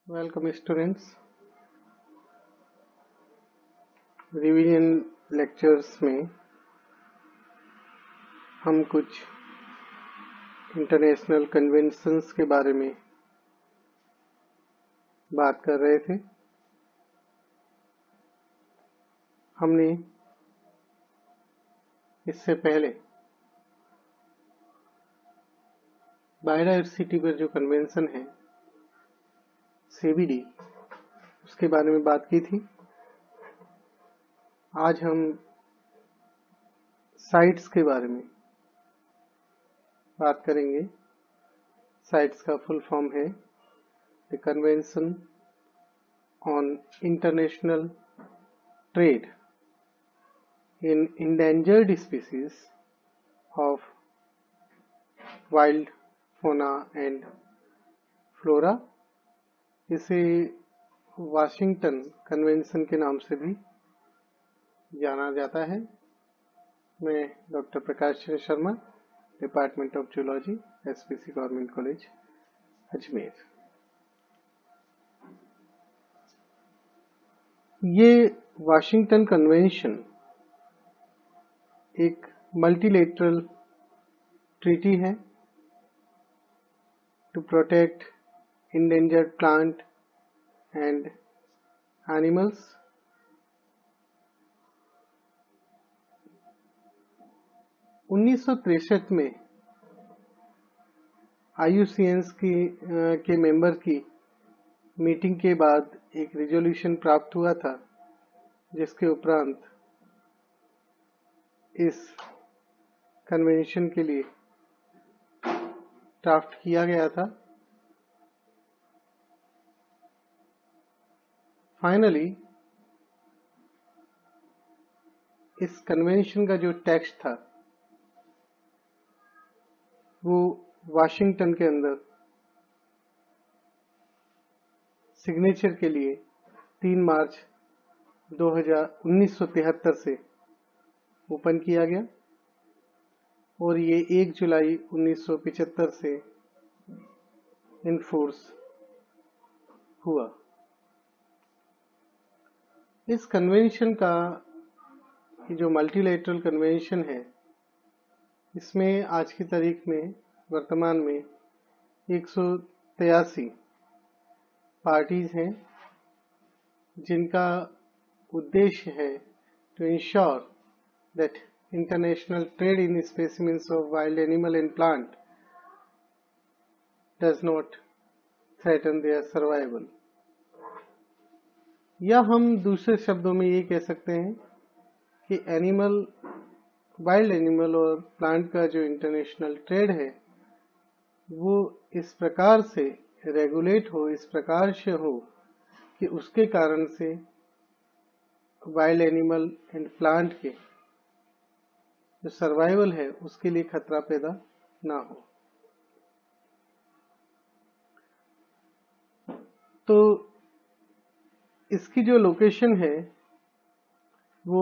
Welcome students. Revision lectures में हम कुछ इंटरनेशनल कन्वेंशंस के बारे में बात कर रहे थे। हमने इससे पहले बायोडायवर्सिटी पर जो कन्वेंशन है CBD उसके बारे में बात की थी। आज हम साइट्स के बारे में बात करेंगे। साइट्स का फुल फॉर्म है the convention on international trade in endangered species of wild fauna and flora. इसे वाशिंगटन कन्वेंशन के नाम से भी जाना जाता है। मैं doctor Prakash Chandra Sharma, department of zoology, SPC government college Ajmer. ये वाशिंगटन कन्वेंशन एक मल्टीलेटरल ट्रीटी है to protect endangered plant and animals। 1963 में IUCN के मेंबर की मीटिंग के बाद एक रिजोल्यूशन प्राप्त हुआ था, जिसके उपरांत इस कन्वेंशन के लिए ड्राफ्ट किया गया था। फाइनली इस कन्वेंशन का जो टेक्स्ट था वो वाशिंगटन के अंदर सिग्नेचर के लिए 3 मार्च 1973 से ओपन किया गया और ये 1 जुलाई 1975 से इनफोर्स हुआ। इस कन्वेंशन का जो मल्टीलेटरल कन्वेंशन है, इसमें आज की तारीख में वर्तमान में 183 पार्टीज हैं, जिनका उद्देश्य है to ensure that international trade in specimens of wild animal and plant does not threaten their survival. या हम दूसरे शब्दों में ये कह सकते हैं कि वाइल्ड एनिमल और प्लांट का जो इंटरनेशनल ट्रेड है वो इस प्रकार से रेगुलेट हो, इस प्रकार से हो कि उसके कारण से वाइल्ड एनिमल एंड प्लांट के जो सर्वाइवल है उसके लिए खतरा पैदा ना हो। तो इसकी जो लोकेशन है वो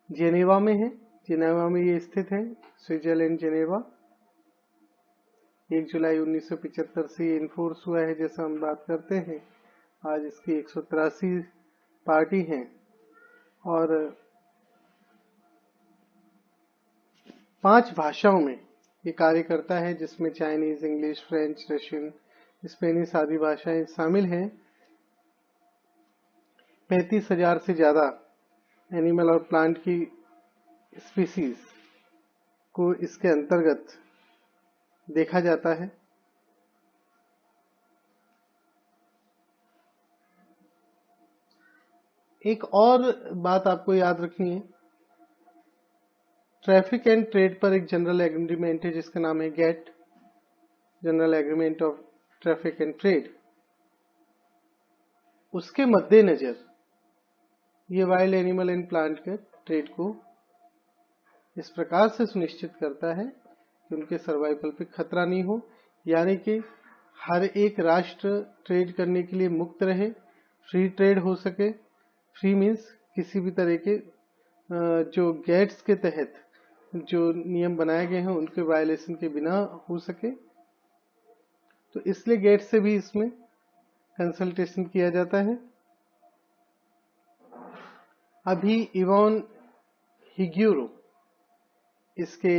जेनेवा में है। जेनेवा में ये स्थित है, स्विट्जरलैंड जेनेवा। 1 जुलाई 1975 से ये इन्फोर्स हुआ है। जैसा हम बात करते हैं, आज इसकी 183 पार्टी हैं और 5 भाषाओं में ये कार्य करता है, जिसमें Chinese, English, French, Russian, Spanish आदि भाषाएं शामिल हैं। 35,000 से ज्यादा एनिमल और प्लांट की स्पीसीज को इसके अंतर्गत देखा जाता है। एक और बात आपको याद रखनी है, ट्रैफिक एंड ट्रेड पर एक जनरल एग्रीमेंट है जिसका नाम है GATT, general agreement of traffic and trade. उसके मद्देनजर ये वाइल्ड एनिमल एंड प्लांट के ट्रेड को इस प्रकार से सुनिश्चित करता है कि उनके सर्वाइवल पे खतरा नहीं हो, यानी कि हर एक राष्ट्र ट्रेड करने के लिए मुक्त रहे, फ्री ट्रेड हो सके। फ्री मीन्स किसी भी तरह के जो गेट्स के तहत जो नियम बनाए गए हैं उनके वायलेशन के बिना हो सके। तो इसलिए गेट से भी इसमें कंसल्टेशन किया जाता है। अभी इवॉन हिग्यूरो इसके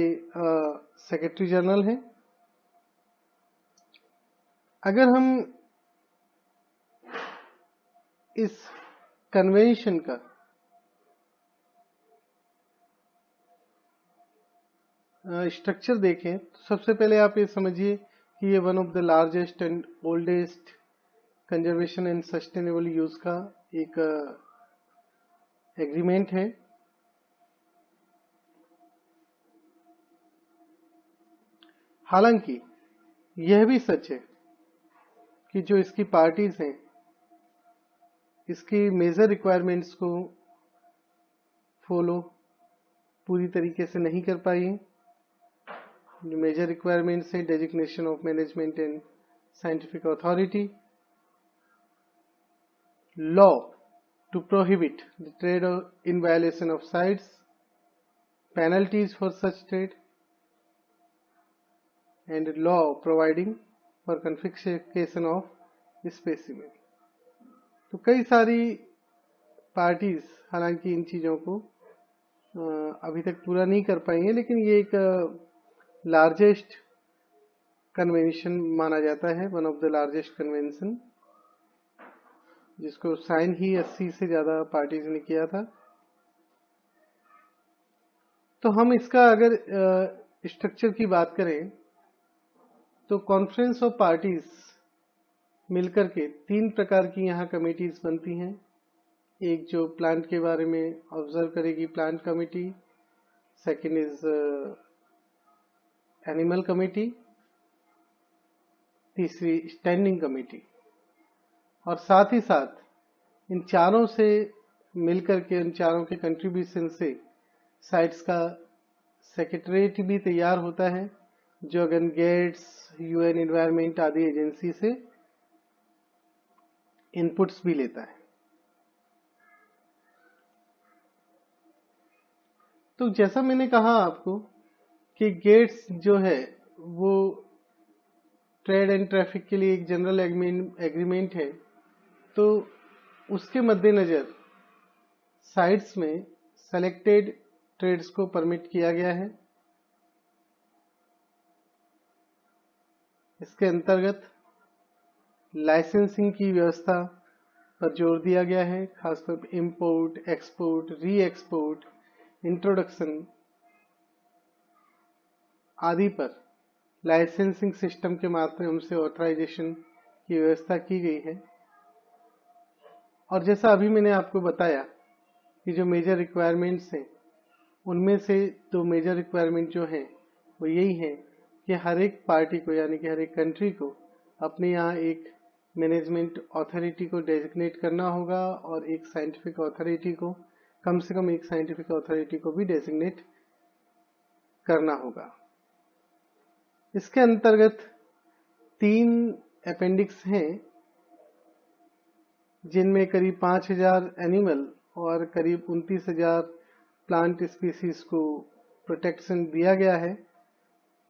सेक्रेटरी जनरल हैं। अगर हम इस कन्वेंशन का स्ट्रक्चर देखें तो सबसे पहले आप ये समझिए कि ये one of the largest and oldest conservation and sustainable use का एक एग्रीमेंट है। हालांकि यह भी सच है कि जो इसकी पार्टीज हैं इसकी मेजर रिक्वायरमेंट्स को फॉलो पूरी तरीके से नहीं कर पाई है। जो मेजर रिक्वायरमेंट्स है designation of management and scientific authority, law to prohibit the trade in violation of sites, penalties for such trade and law providing for confiscation of specimen. तो कई सारी पार्टीज हालांकि इन चीजों को अभी तक पूरा नहीं कर पाई है, लेकिन ये एक लार्जेस्ट कन्वेंशन माना जाता है, one of the largest convention, जिसको साइन ही 80 से ज्यादा पार्टीज ने किया था। तो हम इसका अगर स्ट्रक्चर की बात करें तो कॉन्फ्रेंस ऑफ पार्टीज मिलकर के 3 प्रकार की यहाँ कमेटीज बनती हैं। एक जो प्लांट के बारे में ऑब्जर्व करेगी, plant committee. Second is animal committee. तीसरी स्टैंडिंग कमेटी। और साथ ही साथ इन चारों से मिलकर के, इन चारों के कंट्रीब्यूशन से साइट्स का सेक्रेटरीट भी तैयार होता है, जो अगेन गेट्स, यूएन एनवायरमेंट आदि एजेंसी से इनपुट्स भी लेता है। तो जैसा मैंने कहा आपको कि गेट्स जो है वो ट्रेड एंड ट्रैफिक के लिए एक जनरल एग्रीमेंट है, तो उसके मद्देनजर साइट्स में सेलेक्टेड ट्रेड्स को परमिट किया गया है। इसके अंतर्गत लाइसेंसिंग की व्यवस्था पर जोर दिया गया है, खासतौर पर इंपोर्ट, एक्सपोर्ट, री एक्सपोर्ट, इंट्रोडक्शन आदि पर लाइसेंसिंग सिस्टम के माध्यम से ऑथराइजेशन की व्यवस्था की गई है। और जैसा अभी मैंने आपको बताया कि जो मेजर रिक्वायरमेंट्स हैं उनमें से 2 मेजर रिक्वायरमेंट जो हैं वो यही है कि हर एक पार्टी को, यानी कि हर एक कंट्री को अपने यहाँ एक मैनेजमेंट अथॉरिटी को डेजिग्नेट करना होगा और एक साइंटिफिक अथॉरिटी को, कम से कम एक साइंटिफिक अथॉरिटी को भी डेजिग्नेट करना होगा। इसके अंतर्गत 3 अपेंडिक्स हैं, जिनमें करीब 5000 एनिमल और करीब 29,000 प्लांट स्पीसीज को प्रोटेक्शन दिया गया है।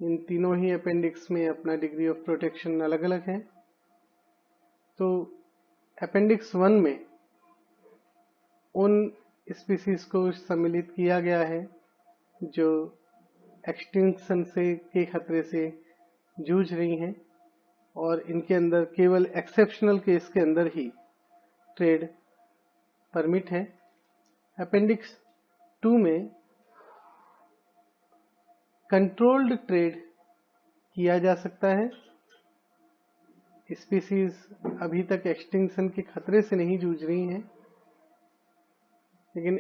इन तीनों ही अपेंडिक्स में अपना डिग्री ऑफ प्रोटेक्शन अलग अलग है। तो अपेंडिक्स 1 में उन स्पीसीज को सम्मिलित किया गया है जो एक्सटिंक्शन से के खतरे से जूझ रही हैं, और इनके अंदर केवल एक्सेप्शनल केस के अंदर ही ट्रेड परमिट है। अपेंडिक्स 2 में कंट्रोल्ड ट्रेड किया जा सकता है। स्पीसीज अभी तक एक्सटिंक्शन के खतरे से नहीं जूझ रही हैं, लेकिन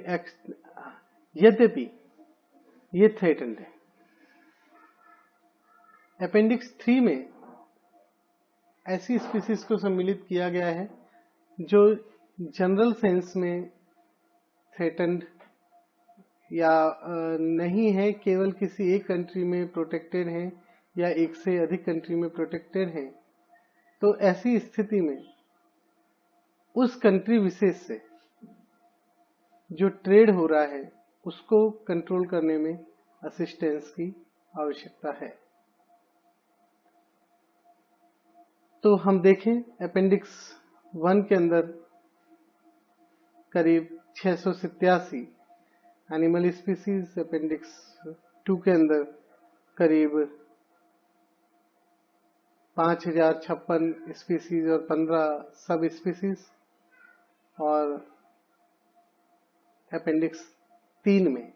यद्यपि ये थ्रेटन्ड है। अपेंडिक्स 3 में ऐसी स्पीसीज को सम्मिलित किया गया है जो जनरल सेंस में थ्रेटन्ड या नहीं है, केवल किसी एक कंट्री में प्रोटेक्टेड है या एक से अधिक कंट्री में प्रोटेक्टेड है। तो ऐसी स्थिति में उस कंट्री विशेष से जो ट्रेड हो रहा है उसको कंट्रोल करने में असिस्टेंस की आवश्यकता है। तो हम देखें अपेंडिक्स 1 के अंदर करीब 687 एनिमल स्पीसीज, अपेंडिक्स 2 के अंदर करीब 5056 स्पीसीज और 15 सब स्पीसीज, और अपेंडिक्स 3 में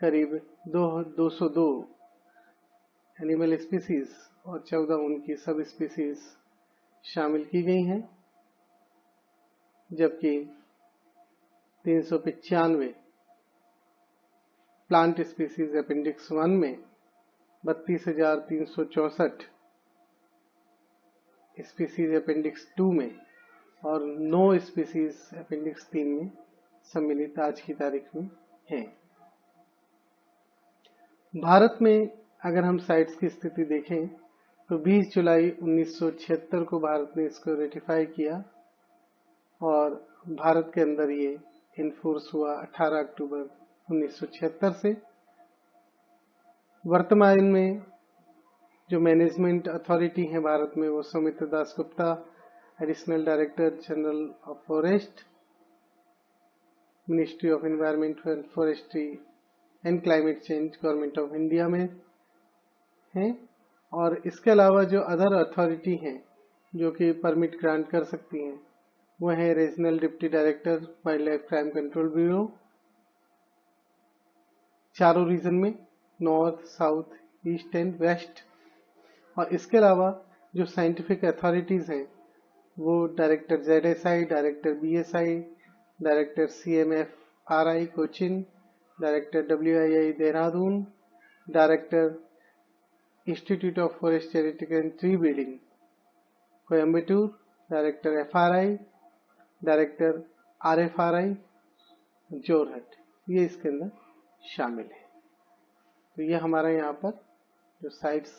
करीब 202 एनिमल स्पीसीज और 14 उनकी सब स्पीसीज शामिल की गई हैं, जबकि 395 प्लांट स्पीसीज अपेंडिक्स 1 में, 32,364 स्पीसीज अपेंडिक्स 2 में और 9 स्पीसीज अपेंडिक्स 3 में सम्मिलित आज की तारीख में हैं। भारत में अगर हम साइट्स की स्थिति देखें तो 20 जुलाई 1976 को भारत ने इसको रेटिफाई किया और भारत के अंदर ये इनफोर्स हुआ 18 अक्टूबर 1976 से। वर्तमान में जो मैनेजमेंट अथॉरिटी है भारत में वो Soumitra Das Gupta, additional director general of forest, ministry of environment, forestry and climate change, government of India में हैं। और इसके अलावा जो अदर अथॉरिटी हैं जो कि परमिट ग्रांट कर सकती हैं वो है regional deputy director, wild life crime control bureau, चारों रीजन में, north, south, east and west. और इसके अलावा जो साइंटिफिक अथॉरिटीज हैं वो director ZSI, director BSI, director CMFRI Cochin, director WII Dehradun, director institute of forest genetics and tree breeding Coimbatore, director FRI, director RFRI Jorhat, ये इसके अंदर शामिल है। तो ये हमारा यहाँ पर जो साइट्स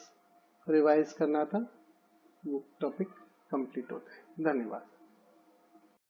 रिवाइज करना था वो टॉपिक कंप्लीट होता है। धन्यवाद।